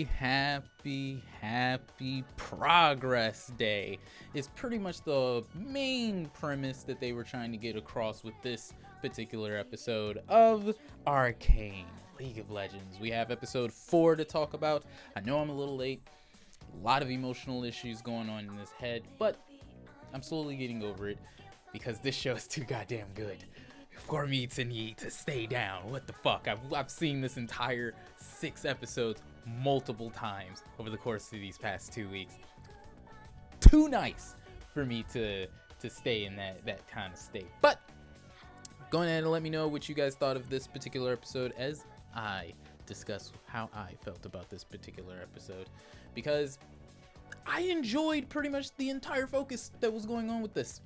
happy Progress Day is pretty much the main premise that they were trying to get across with this particular episode of Arcane League of Legends. We have episode 4 to talk about. I know I'm a little late. A lot of emotional issues going on in this head, but I'm slowly getting over it because this show is too goddamn good for me to need to stay down. What the fuck? I've seen this entire 6 episodes multiple times over the course of these past 2 weeks. Too nice for me to stay in that kind of state. But go ahead and let me know what you guys thought of this particular episode as I discuss how I felt about this particular episode, because I enjoyed pretty much the entire focus that was going on with this.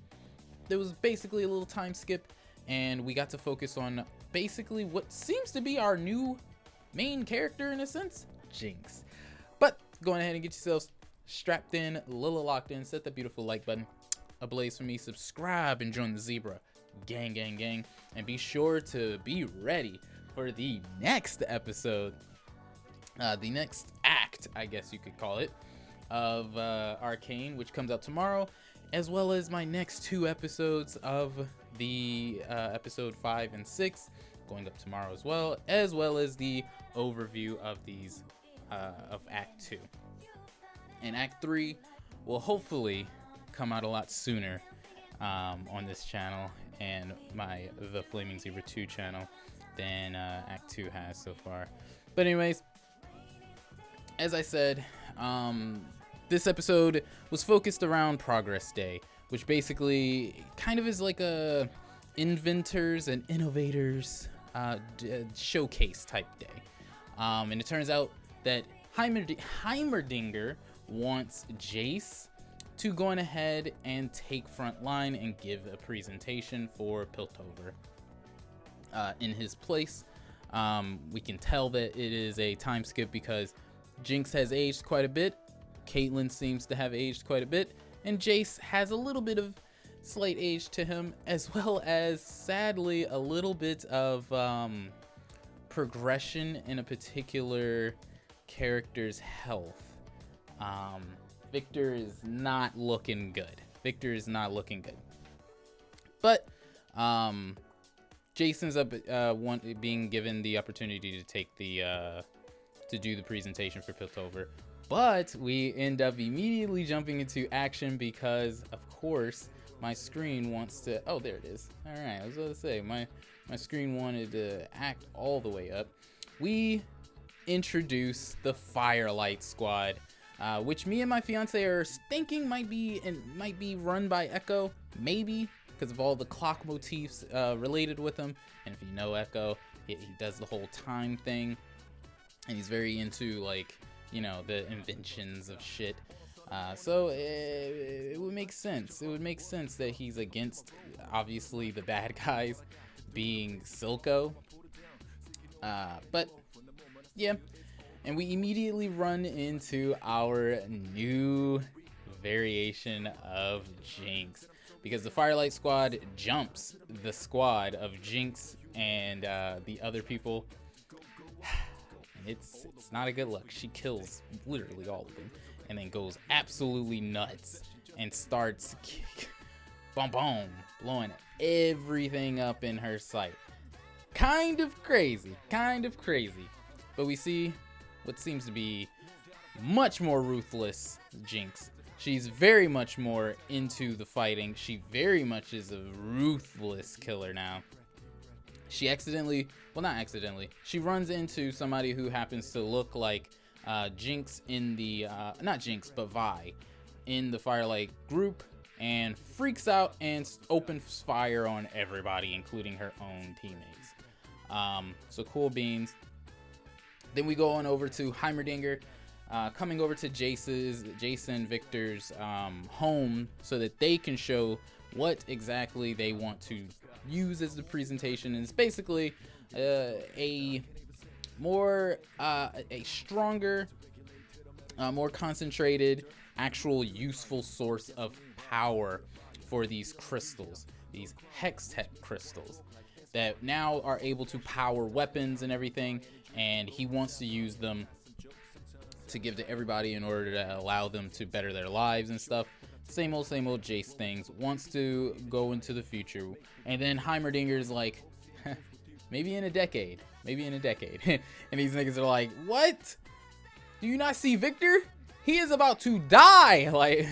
There was basically a little time skip, and we got to focus on basically what seems to be our new main character in a sense, JINX. But go ahead and get yourselves strapped in, a little locked in, set that beautiful like button ablaze for me, subscribe, and join the Zebra gang, and be sure to be ready for the next episode, the next act, I guess you could call it, of Arcane, which comes out tomorrow, as well as my next 2 episodes of the episode 5 and 6 going up tomorrow, as well as the overview of these of Act 2. And Act 3 will hopefully come out a lot sooner on this channel and my TheFlamingZebra 2 channel than Act 2 has so far. But anyways, as I said, this episode was focused around Progress Day, which basically kind of is like a inventors and innovators showcase type day. And it turns out that Heimerdinger wants Jace to go on ahead and take front line and give a presentation for Piltover. In his place, we can tell that it is a time skip because JINX has aged quite a bit, Caitlyn seems to have aged quite a bit, and Jace has a little bit of slight age to him, as well as sadly a little bit of progression in a particular character's health. Victor is not looking good. But Jason's up being given the opportunity to take the to do the presentation for Piltover. But we end up immediately jumping into action because, of course, my screen wants to... Oh, there it is. All right, I was about to say, my screen wanted to act all the way up. We introduce the Firelight Squad, which me and my fiance are thinking might be run by Echo, maybe, because of all the clock motifs related with him. And if you know Echo, he does the whole time thing, and he's very into, like, you know, the inventions of shit. So it would make sense. It would make sense that he's against, obviously, the bad guys being Silco. But yeah, and we immediately run into our new variation of JINX, because the Firelight Squad jumps the squad of JINX and the other people. It's not a good look. She kills literally all of them and then goes absolutely nuts and starts blowing everything up in her sight. Kind of crazy. But we see what seems to be much more ruthless JINX. She's very much more into the fighting. She very much is a ruthless killer now. She she runs into somebody who happens to look like JINX in the, not JINX, but Vi in the Firelight group, and freaks out and opens fire on everybody, including her own teammates. So cool beans. Then we go on over to Heimerdinger, coming over to Jason Victor's home so that they can show what exactly they want to use as the presentation. And it's basically a stronger, more concentrated, actual useful source of power for these crystals, these Hextech crystals that now are able to power weapons and everything, and he wants to use them to give to everybody in order to allow them to better their lives and stuff. Same old Jace things. Wants to go into the future. And then Heimerdinger's like, maybe in a decade. Maybe in a decade. And these niggas are like, what? Do you not see Victor? He is about to die. Like,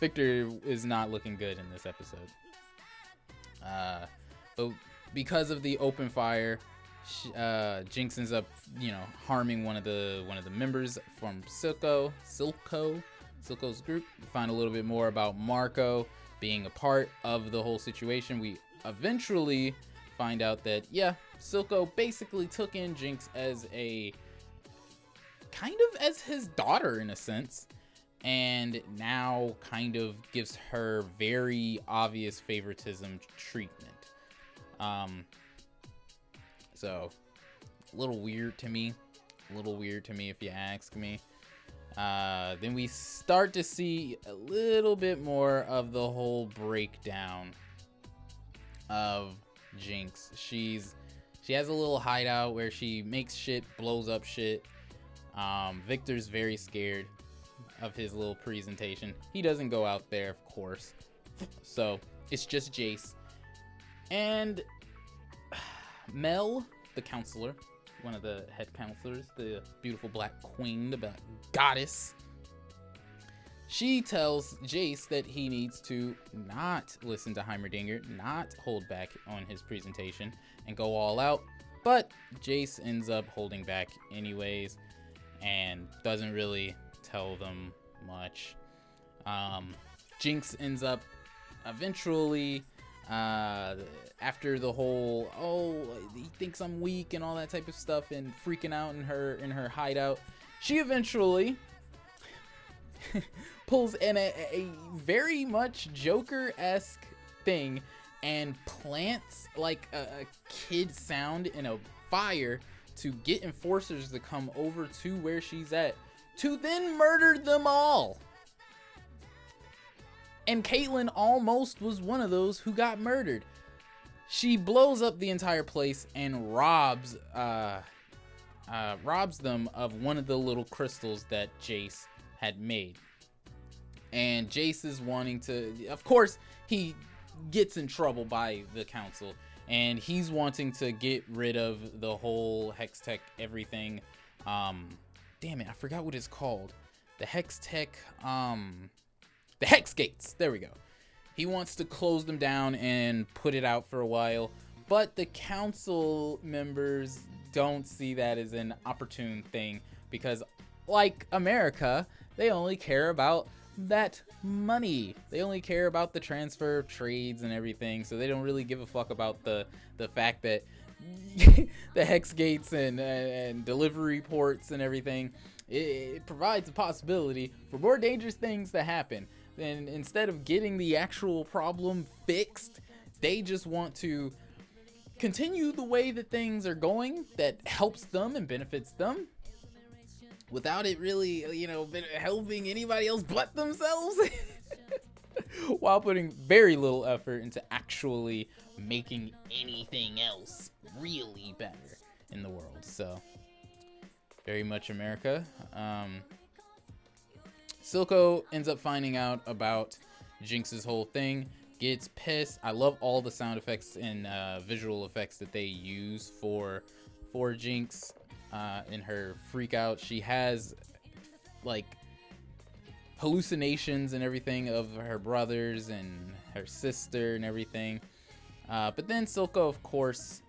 Victor is not looking good in this episode. But because of the open fire, Jinx ends up, harming one of the members from Silco's group. We find a little bit more about Marco being a part of the whole situation. We eventually find out that, yeah, Silco basically took in Jinx as as his daughter in a sense, and now kind of gives her very obvious favoritism treatment. So a little weird to me if you ask me. Then we start to see a little bit more of the whole breakdown of Jinx. She has a little hideout where she makes shit, blows up shit. Victor's very scared of his little presentation. He doesn't go out there, of course. So it's just Jace. And Mel, the counselor, one of the head counselors, the beautiful black queen, the black goddess, she tells Jace that he needs to not listen to Heimerdinger, not hold back on his presentation, and go all out. But Jace ends up holding back anyways and doesn't really tell them much. Jinx ends up eventually, after the whole, he thinks I'm weak and all that type of stuff and freaking out in her hideout, she eventually pulls in a very much Joker-esque thing and plants like a kid sound in a fire to get enforcers to come over to where she's at, to then murder them all. And Caitlyn almost was one of those who got murdered. She blows up the entire place and robs them of one of the little crystals that Jace had made. And Jace is wanting to, of course, he gets in trouble by the council, and he's wanting to get rid of the whole Hex Tech everything. Damn it, I forgot what it's called. The Hex Tech, the Hex Gates. There we go. He wants to close them down and put it out for a while, but the council members don't see that as an opportune thing because, like America, they only care about that money. They only care about the transfer of trades and everything, so they don't really give a fuck about the fact that the Hex Gates and delivery ports and everything, it provides a possibility for more dangerous things to happen. And instead of getting the actual problem fixed, they just want to continue the way that things are going that helps them and benefits them without it really, helping anybody else but themselves. While putting very little effort into actually making anything else really better in the world. So, very much America. Silco ends up finding out about Jinx's whole thing, gets pissed. I love all the sound effects and visual effects that they use for Jinx in her freak out. She has like hallucinations and everything of her brothers and her sister and everything. But then Silco, of course,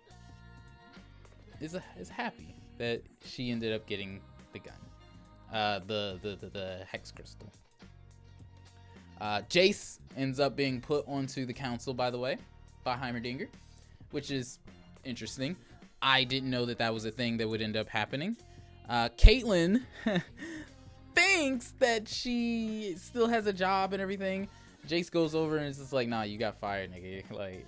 is happy that she ended up getting the gun. The Hex Crystal. Jace ends up being put onto the council, by the way, by Heimerdinger, which is interesting. I didn't know that was a thing that would end up happening. Caitlyn thinks that she still has a job and everything. Jace goes over and is just like, nah, you got fired, nigga. Like,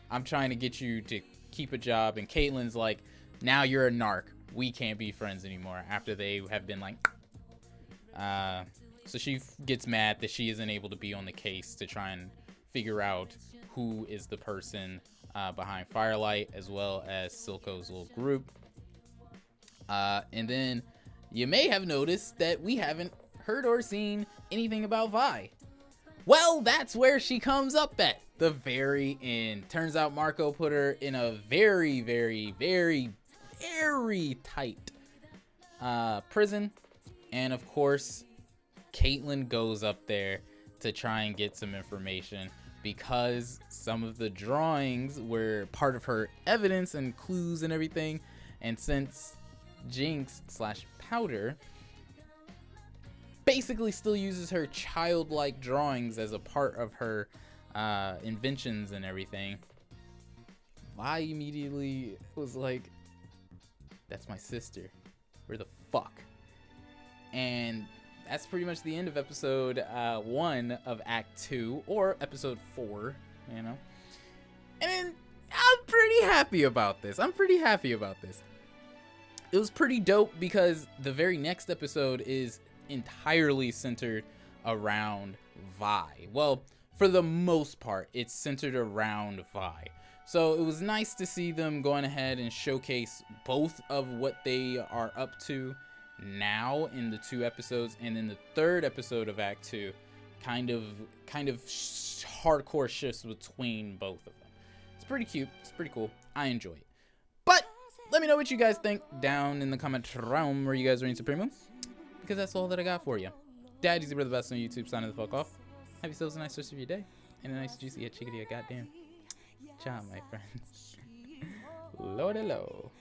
I'm trying to get you to keep a job. And Caitlyn's like, now you're a narc. We can't be friends anymore after they have been like, so she gets mad that she isn't able to be on the case to try and figure out who is the person behind Firelight as well as Silco's little group. And then, you may have noticed that we haven't heard or seen anything about Vi. Well, that's where she comes up at the very end. Turns out Marco put her in a very, very, very, very tight prison. And of course, Caitlyn goes up there to try and get some information because some of the drawings were part of her evidence and clues and everything. And since JINX / Powder basically still uses her childlike drawings as a part of her inventions and everything, Vi immediately was like, that's my sister. Where the fuck? And that's pretty much the end of episode 1 of Act 2, or episode 4, you know? And I'm pretty happy about this. It was pretty dope because the very next episode is entirely centered around Vi. Well, for the most part, it's centered around Vi. So it was nice to see them going ahead and showcase both of what they are up to now in the 2 episodes, and in the 3rd episode of Act 2, kind of hardcore shifts between both of them. It's pretty cute. It's pretty cool. I enjoy it. But let me know what you guys think down in the comment realm where you guys are in Supremo, because that's all that I got for you. Daddy's the best on YouTube. Signing the fuck off. Have yourselves a nice rest of your day and a nice juicy chickadee goddamn job, my friends. Lordy low.